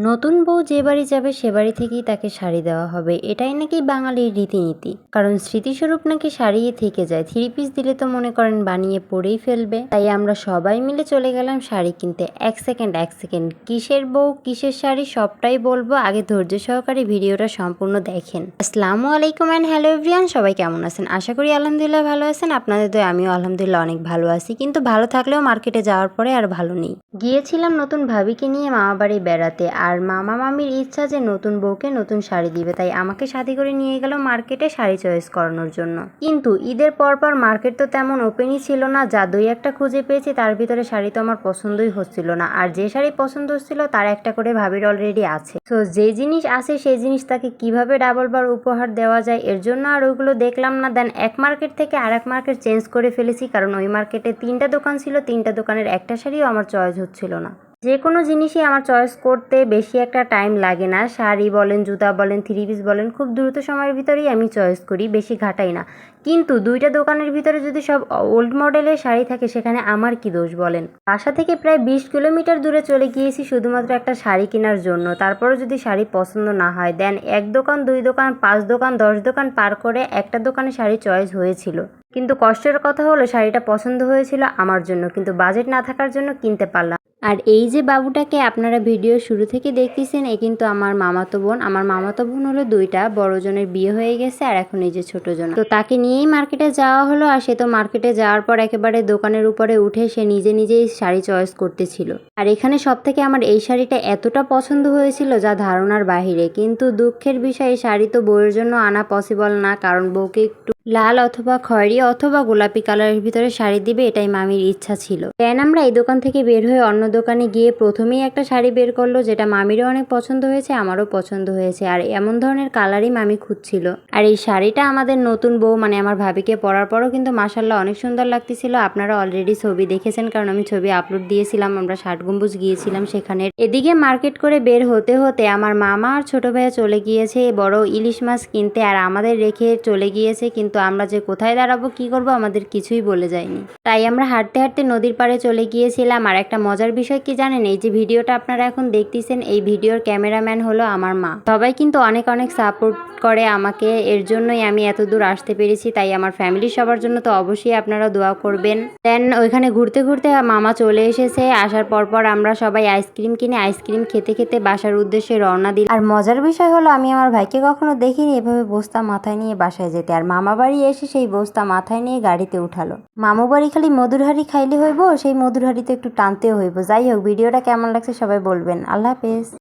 নতুন বউ যে বাড়ি যাবে সে বাড়ি থেকেই তাকে শাড়ি দেওয়া হবে, এটাই নাকি বাঙালির রীতিনীতি। কারণ স্মৃতিস্বরূপ নাকি শাড়ি থেকে যায়, 3 পিস দিলে তো মনে করেন বানিয়ে পরেই ফেলবে। তাই আমরা সবাই মিলে চলে গেলাম শাড়ি কিনতে। এক সেকেন্ড কিসের বউ কিসের শাড়ি সবটাই বলবো, আগে ধৈর্য সহকারে ভিডিওটা সম্পূর্ণ দেখেন। আসসালামু আলাইকুম অ্যান্ড হ্যালো এভরিওয়ান, সবাই কেমন আছেন? আশা করি আলহামদুলিল্লাহ ভালো আছেন। আপনাদের তো আমিও আলহামদুলিল্লাহ অনেক ভালো আছি, কিন্তু ভালো থাকলেও মার্কেটে যাওয়ার পরে আর ভালো নেই। গিয়েছিলাম নতুন ভাবিকে নিয়ে মামা বাড়ি বেড়াতে, আর মামা মামির ইচ্ছা যে নতুন বউকে নতুন শাড়ি দিবে, তাই আমাকে সাথে করে নিয়ে গেল মার্কেটে শাড়ি চয়েস করানোর জন্য। কিন্তু ঈদের পর মার্কেট তো তেমন ওপেনই ছিল না, যা দুই একটা খুঁজে পেয়েছি তার ভিতরে শাড়ি তো আমার পছন্দই হচ্ছিল না। আর যে শাড়ি পছন্দ হচ্ছিল তার একটা করে ভাবির অলরেডি আছে, তো যে জিনিস আছে সেই জিনিস তাকে কিভাবে ডাবল বার উপহার দেওয়া যায়, এর জন্য আর ওইগুলো দেখলাম না। দেন এক মার্কেট থেকে আর এক মার্কেট চেঞ্জ করে ফেলেছি, কারণ ওই মার্কেটে 3টা দোকান ছিল, 3টা দোকানের একটা শাড়িও আমার চয়েস হচ্ছিল না। যে কোনো জিনিসই আমার চয়েস করতে বেশি একটা টাইম লাগে না, শাড়ি বলেন, জুতা বলেন, 3 পিস বলেন, খুব দ্রুত সময়ের ভিতরেই আমি চয়েস করি, বেশি ঘাটাই না। কিন্তু 2টা দোকানের ভিতরে যদি সব ওল্ড মডেলের শাড়ি থাকে সেখানে আমার কি দোষ বলেন? বাসা থেকে প্রায় 20 কিলোমিটার দূরে চলে গিয়েছি শুধুমাত্র একটা শাড়ি কেনার জন্য। তারপরেও যদি শাড়ি পছন্দ না হয়, দেন 1 দোকান 2 দোকান 5 দোকান 10 দোকান পার করে একটা দোকানে শাড়ি চয়েস হয়েছিল। কিন্তু কষ্টের কথা হলো শাড়িটা পছন্দ হয়েছিল আমার জন্য, কিন্তু বাজেট না থাকার জন্য কিনতে পারলাম। আর এই যে বাবুটাকে আপনারা ভিডিও শুরু থেকে দেখতেছেন, এ কিন্তু আমার মামাতো বোন। আমার মামাতো বোন হলো 2টা, বড়জনের বিয়ে হয়ে গেছে আর এখন এই যে ছোটজন। তো তাকে নিয়েই মার্কেটে যাওয়া হলো। আর সে তো মার্কেটে যাওয়ার পর একেবারে দোকানের উপরে উঠে সে নিজেই শাড়ি চয়েস করতেছিল। আর এখানে সব থেকে আমার এই শাড়িটা এতটা পছন্দ হয়েছিল যা ধারণার বাহিরে। কিন্তু দুঃখের বিষয় এই শাড়ি তো বউয়ের জন্য আনা পসিবল না, কারণ বউকে একটু লাল অথবা খয়েরি অথবা গোলাপি কালারের ভিতরে শাড়ি দিবে, এটাই মামির ইচ্ছা ছিল। দেন আমরা এই দোকান থেকে বের হয়ে অন্য দোকানে গিয়ে প্রথমেই একটা শাড়ি বের করলো, যেটা মামিরও অনেক পছন্দ হয়েছে, আমারও পছন্দ হয়েছে। আর এমন ধরনের কালারই মামি খুঁজছিল। আর এই শাড়িটা আমাদের নতুন বউ মানে আমার ভাবিকে পরার পরও কিন্তু মাশাআল্লাহ অনেক সুন্দর লাগতেছিল। আপনারা অলরেডি ছবি দেখেছেন, কারণ আমি ছবি আপলোড দিয়েছিলাম। আমরা 60 গম্বুজ গিয়েছিলাম সেখানে। এদিকে মার্কেট করে বের হতে হতে আমার মামা আর ছোট ভাইয়া চলে গিয়েছে বড় ইলিশ মাছ কিনতে, আর আমাদের রেখে চলে গিয়েছে। কিন্তু আমরা যে কোথায় দাঁড়াবো কি করব আমাদের কিছুই বলে যায়নি। তাই আমরা হাঁটতে হাঁটতে নদীর পাড়ে চলে গিয়েছিলাম। আর একটা মজার বিষয় কি জানেন, এই যে ভিডিওটা আপনারা এখন দেখতেছেন, এই ভিডিওর ক্যামেরাম্যান হলো আমার মা। সবাই কিন্তু অনেক সাপোর্ট করে আমাকে, এর জন্যই আমি এত দূর আসতে পেরেছি। তাই আমার ফ্যামিলির সবার জন্য তো অবশ্যই আপনারা দোয়া করবেন। দেন ওইখানে ঘুরতে ঘুরতে মামা চলে এসেছে। আসার পর আমরা সবাই আইসক্রিম কিনে আইসক্রিম খেতে খেতে বাসার উদ্দেশ্যে রওনা দিই। আর মজার বিষয় হলো আমি আমার ভাইকে কখনো দেখিনি এভাবে বস্তা মাথায় নিয়ে বাসায় যেতে, আর মামা বাড়ি এসে সেই বস্তা মাথায় নিয়ে গাড়িতে উঠালো। মামু বাড়ি খালি মধুর হাড়ি খাইলে হইব, সেই মধুর হাড়িতে একটু টানতেও হইব। যাই হোক, ভিডিওটা কেমন লাগছে সবাই বলবেন। আল্লাহ হাফেজ।